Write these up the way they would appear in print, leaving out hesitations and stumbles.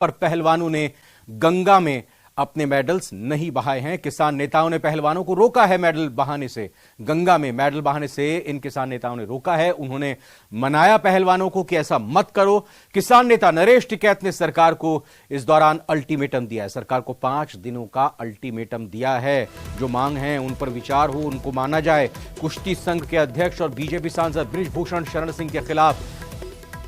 पर पहलवानों ने गंगा में अपने मेडल्स नहीं बहाए हैं। किसान नेताओं ने पहलवानों को रोका है मेडल बहाने से, गंगा में मेडल बहाने से इन किसान नेताओं ने रोका है। उन्होंने मनाया पहलवानों को कि ऐसा मत करो। किसान नेता नरेश टिकैत ने सरकार को इस दौरान अल्टीमेटम दिया है। सरकार को 5 दिनों का अल्टीमेटम दिया है। जो मांग है उन पर विचार हो, उनको माना जाए। कुश्ती संघ के अध्यक्ष और बीजेपी सांसद बृजभूषण शरण सिंह के खिलाफ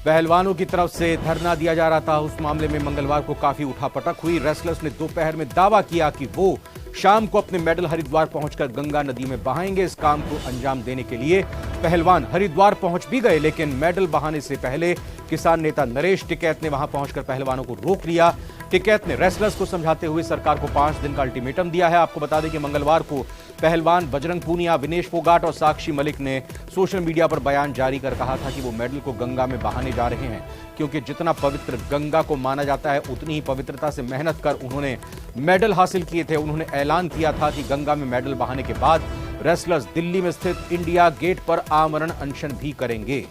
पहलवानों की तरफ से धरना दिया जा रहा था। उस मामले में मंगलवार को काफी उठापटक हुई। रेसलर्स ने दोपहर में दावा किया कि वो शाम को अपने मेडल हरिद्वार पहुंचकर गंगा नदी में बहाएंगे। इस काम को अंजाम देने के लिए पहलवान हरिद्वार पहुंच भी गए, लेकिन मेडल बहाने से पहले किसान नेता नरेश टिकैत ने वहां पहुंचकर पहलवानों को रोक लिया। टिकैत ने रेसलर्स को समझाते हुए सरकार को 5 दिन का अल्टीमेटम दिया है। आपको बता दें कि मंगलवार को पहलवान बजरंग पूनिया, विनेश फोगाट और साक्षी मलिक ने सोशल मीडिया पर बयान जारी कर कहा था कि वो मेडल को गंगा में बहाने जा रहे हैं, क्योंकि जितना पवित्र गंगा को माना जाता है उतनी ही पवित्रता से मेहनत कर उन्होंने मेडल हासिल किए थे। उन्होंने ऐलान किया था कि गंगा में मेडल बहाने के बाद रेसलर्स दिल्ली में स्थित इंडिया गेट पर आमरण अनशन भी करेंगे।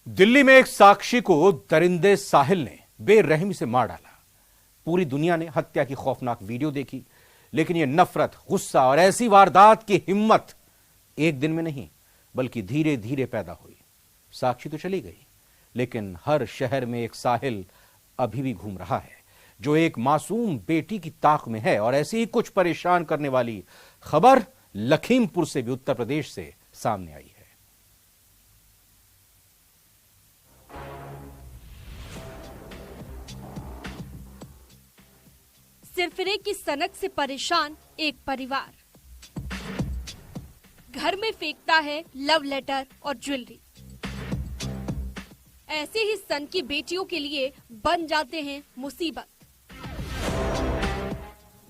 दिल्ली में एक साक्षी को दरिंदे साहिल ने बेरहमी से मार डाला। पूरी दुनिया ने हत्या की खौफनाक वीडियो देखी, लेकिन यह नफरत, गुस्सा और ऐसी वारदात की हिम्मत एक दिन में नहीं बल्कि धीरे धीरे पैदा हुई। साक्षी तो चली गई, लेकिन हर शहर में एक साहिल अभी भी घूम रहा है, जो एक मासूम बेटी की ताक में है। और ऐसी ही कुछ परेशान करने वाली खबर लखीमपुर से भी, उत्तर प्रदेश से सामने आई है। सिरफिरे की सनक से परेशान एक परिवार घर में फेंकता है लव लेटर और ज्वेलरी। ऐसे ही सन की बेटियों के लिए बन जाते हैं मुसीबत।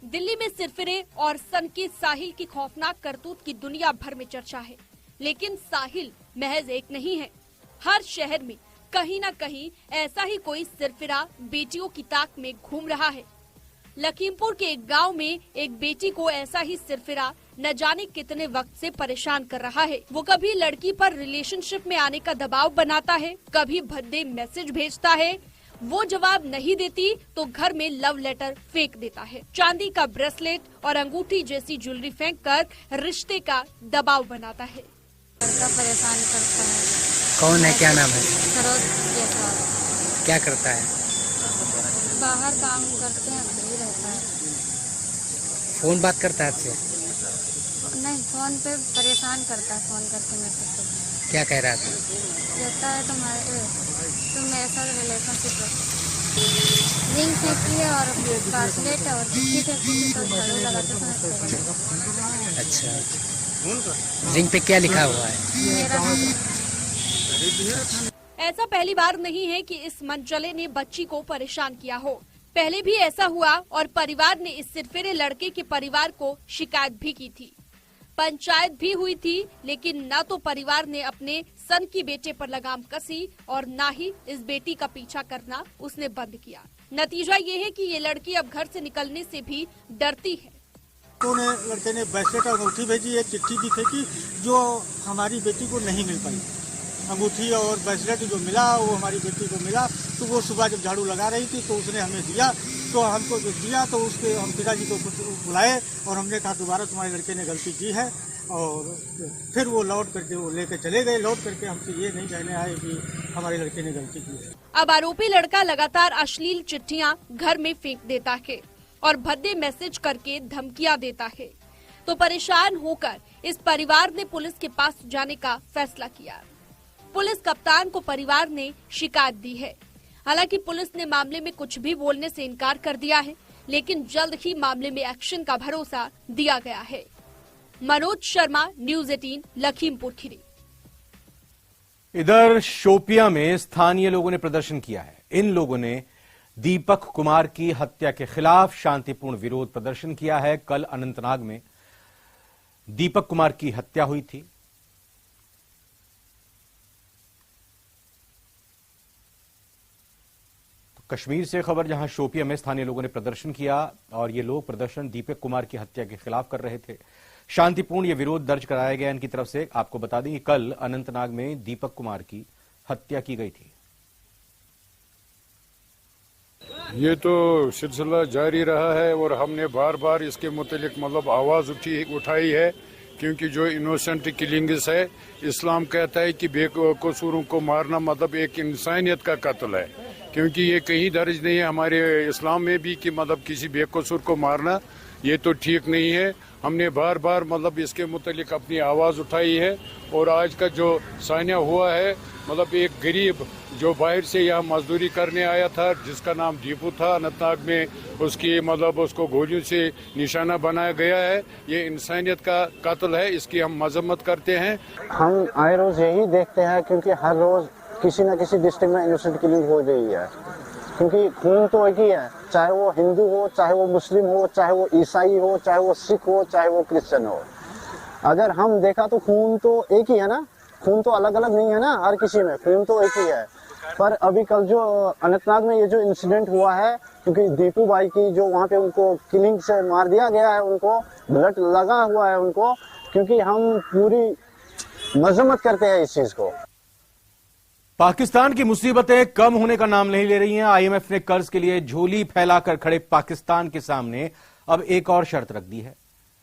दिल्ली में सिरफिरे और सन के साहिल की खौफनाक करतूत की दुनिया भर में चर्चा है, लेकिन साहिल महज एक नहीं है। हर शहर में कहीं न कहीं ऐसा ही कोई सिरफिरा बेटियों की ताक में घूम रहा है। लखीमपुर के एक गांव में एक बेटी को ऐसा ही सिरफिरा न जाने कितने वक्त से परेशान कर रहा है। वो कभी लड़की पर रिलेशनशिप में आने का दबाव बनाता है, कभी भद्दे मैसेज भेजता है। वो जवाब नहीं देती तो घर में लव लेटर फेंक देता है। चांदी का ब्रेसलेट और अंगूठी जैसी ज्वेलरी फेंक कर रिश्ते का दबाव बनाता है। लड़का परेशान करता है। कौन है, क्या नाम है? सरोज जायसवाल। क्या करता है? बाहर काम करते हैं, घर ही रहता है। फोन बात करता है आपसे? नहीं, फोन पे परेशान करता है, फोन करके मैसेज करता क्या कह रहा था? कहता है तुम मेरे साथ रिलेशनशिप रखो। रिंग फेंकी है और ब्रेसलेट और गिफ्टी फेंकी थी, तो झाड़ू लगाते समय। अच्छा, रिंग पे क्या लिखा हुआ है? मेरा नाम। ऐसा पहली बार नहीं है कि इस मनचले ने बच्ची को परेशान किया हो। पहले भी ऐसा हुआ और परिवार ने इस सिरफिरे लड़के के परिवार को शिकायत भी की थी, पंचायत भी हुई थी, लेकिन न तो परिवार ने अपने सन की बेटे पर लगाम कसी और न ही इस बेटी का पीछा करना उसने बंद किया। नतीजा ये है कि ये लड़की अब घर से निकलने से भी डरती है। लड़के ने ब्रेसलेट और अंगूठी भेजी, एक चिट्ठी भी फेंकी जो हमारी बेटी को नहीं मिल पाई। अंगूठी और ब्रेसलेट जो मिला वो हमारी बेटी को मिला, तो वो सुबह जब झाड़ू लगा रही थी तो उसने हमें दिया, तो हमको जो दिया तो उसके हम पिताजी को बुलाए और हमने कहा दोबारा तुम्हारे लड़के ने गलती की है, और फिर वो लौट करके वो लेके चले गए। लौट करके हमसे ये नहीं कहने आए कि हमारे लड़के ने गलती की है। अब आरोपी लड़का लगातार अश्लील चिट्ठियां घर में फेंक देता है और भद्दे मैसेज करके धमकियां देता है। तो परेशान होकर इस परिवार ने पुलिस के पास जाने का फैसला किया। पुलिस कप्तान को परिवार ने शिकायत दी है। हालांकि पुलिस ने मामले में कुछ भी बोलने से इनकार कर दिया है, लेकिन जल्द ही मामले में एक्शन का भरोसा दिया गया है। मनोज शर्मा, न्यूज़ 18, लखीमपुर खीरी। इधर शोपियां में स्थानीय लोगों ने प्रदर्शन किया है। इन लोगों ने दीपक कुमार की हत्या के खिलाफ शांतिपूर्ण विरोध प्रदर्शन किया है। कल अनंतनाग में दीपक कुमार की हत्या हुई थी। कश्मीर से खबर, जहां शोपियां में स्थानीय लोगों ने प्रदर्शन किया और ये लोग प्रदर्शन दीपक कुमार की हत्या के खिलाफ कर रहे थे। शांतिपूर्ण यह विरोध दर्ज कराया गया इनकी तरफ से। आपको बता दें कि कल अनंतनाग में दीपक कुमार की हत्या की गई थी। ये तो सिलसिला जारी रहा है और हमने बार बार इसके मुतालिक मतलब आवाज उठाई है, क्योंकि जो इनोसेंट किलिंग्स है, इस्लाम कहता है कि बेकसूरों को मारना मतलब एक इंसानियत का कत्ल है, क्योंकि ये कहीं दर्ज नहीं है हमारे इस्लाम में भी कि मतलब किसी बेकसूर को मारना ये तो ठीक नहीं है। हमने बार बार मतलब इसके मुतालिक अपनी आवाज उठाई है और आज का जो सान्या हुआ है, मतलब एक गरीब जो बाहर से यहाँ मजदूरी करने आया था जिसका नाम दीपू था, अनंतनाग में उसकी मतलब उसको गोलियों से निशाना बनाया गया है। ये इंसानियत का कत्ल है, इसकी हम मजम्मत करते हैं। हम आए रोज यही देखते हैं, क्योंकि हर रोज किसी न किसी डिस्ट्रिक्ट में इनोसेंट किलिंग हो रही है, क्योंकि खून तो एक ही है, चाहे वो हिंदू हो, चाहे वो मुस्लिम हो, चाहे वो ईसाई हो, चाहे वो सिख हो, चाहे वो क्रिश्चियन हो। अगर हम देखा तो खून तो एक ही है ना, खून तो अलग अलग नहीं है ना, हर किसी में खून तो एक ही है। पर अभी कल जो अनंतनाग में ये जो इंसिडेंट हुआ है, क्योंकि दीपू भाई की जो वहाँ पे उनको किलिंग से मार दिया गया है, उनको ब्लड लगा हुआ है उनको, क्योंकि हम पूरी मजम्मत करते हैं इस चीज को। पाकिस्तान की मुसीबतें कम होने का नाम नहीं ले रही हैं। आईएमएफ ने कर्ज के लिए झोली फैलाकर खड़े पाकिस्तान के सामने अब एक और शर्त रख दी है।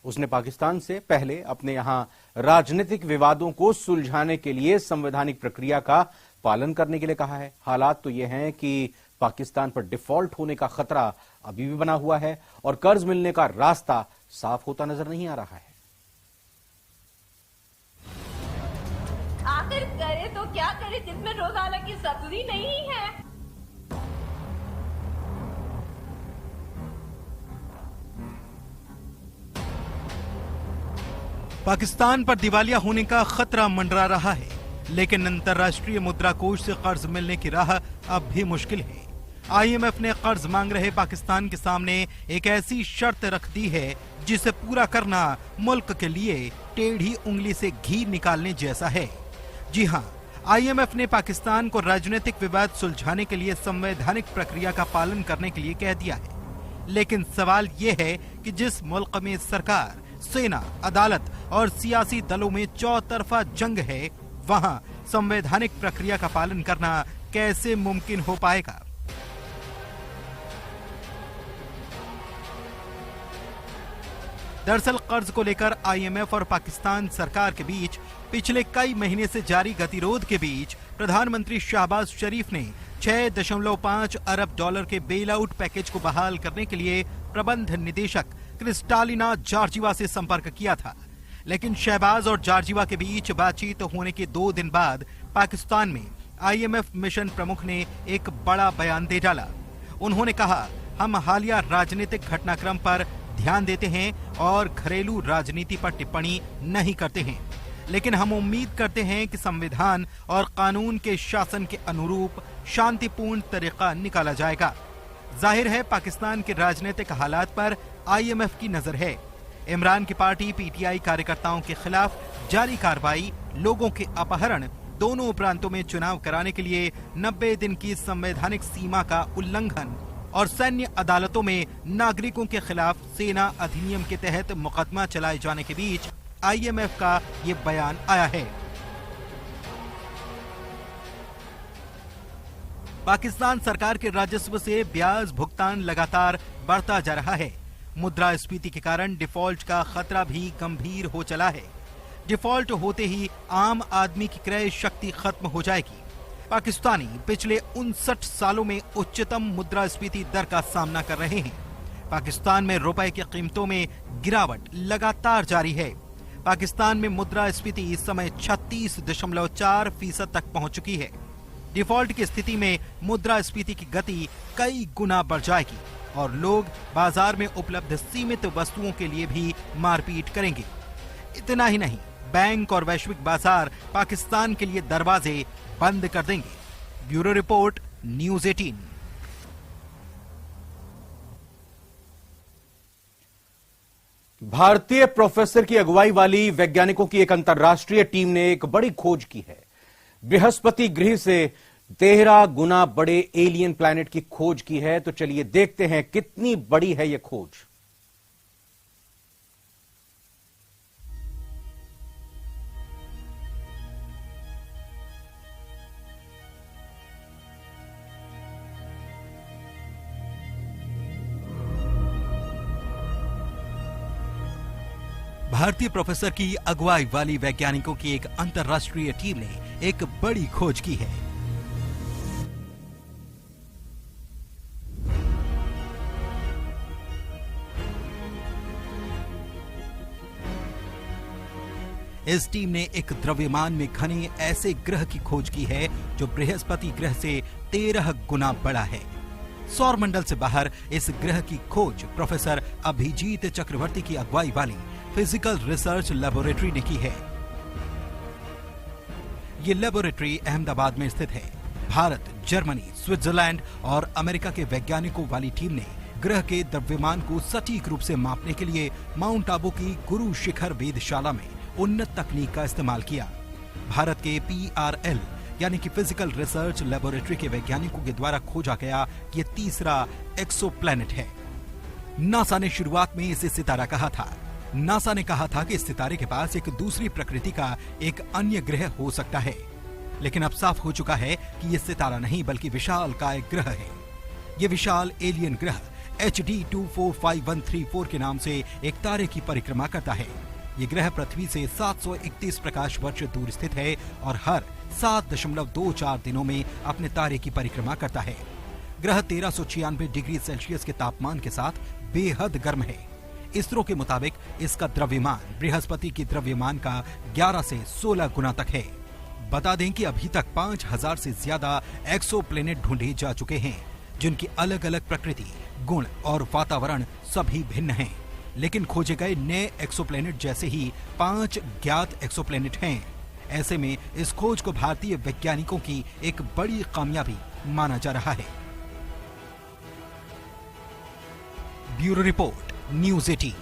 उसने पाकिस्तान से पहले अपने यहां राजनीतिक विवादों को सुलझाने के लिए संवैधानिक प्रक्रिया का पालन करने के लिए कहा है। हालात तो यह हैं कि पाकिस्तान पर डिफॉल्ट होने का खतरा अभी भी बना हुआ है और कर्ज मिलने का रास्ता साफ होता नजर नहीं आ रहा है। आखिर करे तो क्या करे जिसमें रोजाना की सब्जी नहीं है। पाकिस्तान पर दिवालिया होने का खतरा मंडरा रहा है, लेकिन अंतर्राष्ट्रीय मुद्रा कोष से कर्ज मिलने की राह अब भी मुश्किल है। आईएमएफ ने कर्ज मांग रहे पाकिस्तान के सामने एक ऐसी शर्त रख दी है जिसे पूरा करना मुल्क के लिए टेढ़ी उंगली से घी निकालने जैसा है। जी हां, आईएमएफ ने पाकिस्तान को राजनीतिक विवाद सुलझाने के लिए संवैधानिक प्रक्रिया का पालन करने के लिए कह दिया है। लेकिन सवाल यह है कि जिस मुल्क में सरकार, सेना, अदालत और सियासी दलों में चौतरफा जंग है, वहां संवैधानिक प्रक्रिया का पालन करना कैसे मुमकिन हो पाएगा? दरअसल कर्ज को लेकर आईएमएफ और पाकिस्तान सरकार के बीच पिछले कई महीने से जारी गतिरोध के बीच प्रधानमंत्री शहबाज शरीफ ने 6.5 अरब डॉलर के बेल आउट पैकेज को बहाल करने के लिए प्रबंध निदेशक क्रिस्टालिना जॉर्जिवा से संपर्क किया था। लेकिन शहबाज और जॉर्जिवा के बीच बातचीत होने के 2 दिन बाद पाकिस्तान में आईएमएफ मिशन प्रमुख ने एक बड़ा बयान दे डाला। उन्होंने कहा, हम हालिया राजनीतिक घटनाक्रम पर ध्यान देते हैं और घरेलू राजनीति पर टिप्पणी नहीं करते हैं, लेकिन हम उम्मीद करते हैं कि संविधान और कानून के शासन के अनुरूप शांतिपूर्ण तरीका निकाला जाएगा। जाहिर है पाकिस्तान के राजनीतिक हालात पर आईएमएफ की नजर है। इमरान की पार्टी पीटीआई कार्यकर्ताओं के खिलाफ जारी कार्रवाई, लोगों के अपहरण, दोनों प्रांतों में चुनाव कराने के लिए 90 दिन की संवैधानिक सीमा का उल्लंघन और सैन्य अदालतों में नागरिकों के खिलाफ सेना अधिनियम के तहत मुकदमा चलाए जाने के बीच आईएमएफ का ये बयान आया है। पाकिस्तान सरकार के राजस्व से ब्याज भुगतान लगातार बढ़ता जा रहा है। मुद्रास्फीति के कारण डिफॉल्ट का खतरा भी गंभीर हो चला है। डिफॉल्ट होते ही आम आदमी की क्रय शक्ति खत्म हो जाएगी। पाकिस्तानी पिछले 59 सालों में उच्चतम मुद्रास्फीति दर का सामना कर रहे हैं। पाकिस्तान में रुपए की कीमतों में गिरावट लगातार जारी है। पाकिस्तान में मुद्रास्फीति इस समय 36.4% तक पहुंच चुकी है। डिफॉल्ट की स्थिति में मुद्रास्फीति की गति कई गुना बढ़ जाएगी और लोग बाजार में उपलब्ध सीमित वस्तुओं के लिए भी मारपीट करेंगे। इतना ही नहीं, बैंक और वैश्विक बाजार पाकिस्तान के लिए दरवाजे बंद कर देंगे। Bureau report, news 18। भारतीय प्रोफेसर की अगुवाई वाली वैज्ञानिकों की एक अंतर्राष्ट्रीय टीम ने एक बड़ी खोज की है। बृहस्पति ग्रह से 13 गुना बड़े एलियन प्लैनेट की खोज की है। तो चलिए देखते हैं कितनी बड़ी है यह खोज। भारतीय प्रोफेसर की अगुवाई वाली वैज्ञानिकों की एक अंतर्राष्ट्रीय टीम ने एक बड़ी खोज की है। इस टीम ने एक द्रव्यमान में घने ऐसे ग्रह की खोज की है जो बृहस्पति ग्रह से 13 गुना बड़ा है। सौर मंडल से बाहर इस ग्रह की खोज प्रोफेसर अभिजीत चक्रवर्ती की अगुवाई वाली फिजिकल रिसर्च लेबोरेटरी ने की है। ये लेबोरेटरी अहमदाबाद में स्थित है। भारत, जर्मनी, स्विट्जरलैंड और अमेरिका के वैज्ञानिकों वाली टीम ने ग्रह के द्रव्यमान को सटीक रूप से मापने के लिए माउंट आबू की गुरु शिखर वेधशाला में उन्नत तकनीक का इस्तेमाल किया। भारत के PRL यानी कि फिजिकल रिसर्च लेबोरेटरी के वैज्ञानिकों के द्वारा खोजा गया ये तीसरा एक्सोप्लैनेट है। नासा ने शुरुआत में इसे सितारा कहा था। नासा ने कहा था कि इस सितारे के पास एक दूसरी प्रकृति का एक अन्य ग्रह हो सकता है, लेकिन अब साफ हो चुका है कि यह सितारा नहीं बल्कि विशालकाय ग्रह है। ये विशाल एलियन ग्रह HD 245134 के नाम से एक तारे की परिक्रमा करता है। ये ग्रह पृथ्वी से 731 प्रकाश वर्ष दूर स्थित है और हर 7.24 दिनों में अपने तारे की परिक्रमा करता है। ग्रह 1396 डिग्री सेल्सियस के तापमान के साथ बेहद गर्म है। इसरो के मुताबिक इसका द्रव्यमान बृहस्पति की द्रव्यमान का 11 से 16 गुना तक है। बता दें कि अभी तक 5000 से ज्यादा एक्सोप्लैनेट ढूंढे जा चुके हैं, जिनकी अलग अलग प्रकृति, गुण और वातावरण सभी भिन्न हैं। लेकिन खोजे गए नए एक्सोप्लैनेट जैसे ही 5 ज्ञात एक्सोप्लैनेट हैं। ऐसे में इस खोज को भारतीय वैज्ञानिकों की एक बड़ी कामयाबी माना जा रहा है। Bureau report, news 18।